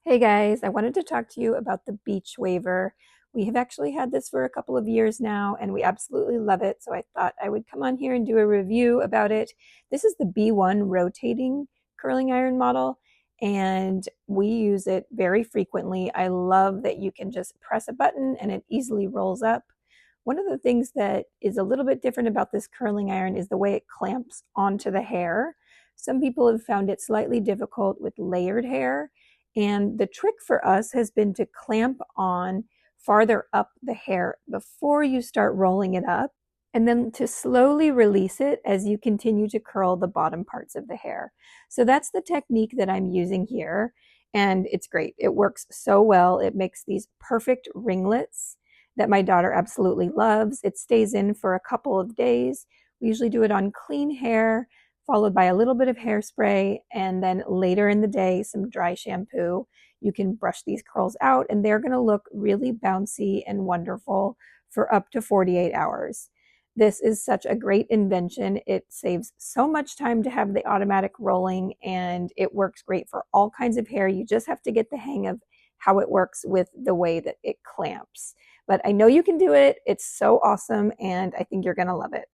Hey guys, I wanted to talk to you about the Beachwaver. We have actually had this for a couple of years now and we absolutely love it. So I thought I would come on here and do a review about it. This is the B1 rotating curling iron model and we use it very frequently. I love that you can just press a button and it easily rolls up. One of the things that is a little bit different about this curling iron is the way it clamps onto the hair. Some people have found it slightly difficult with layered hair. And the trick for us has been to clamp on farther up the hair before you start rolling it up, and then to slowly release it as you continue to curl the bottom parts of the hair. So that's the technique that I'm using here. And it's great. It works so well. It makes these perfect ringlets that my daughter absolutely loves. It stays in for a couple of days. We usually do it on clean hair, followed by a little bit of hairspray, and then later in the day, some dry shampoo. You can brush these curls out, and they're going to look really bouncy and wonderful for up to 48 hours. This is such a great invention. It saves so much time to have the automatic rolling, and it works great for all kinds of hair. You just have to get the hang of how it works with the way that it clamps. But I know you can do it. It's so awesome, and I think you're going to love it.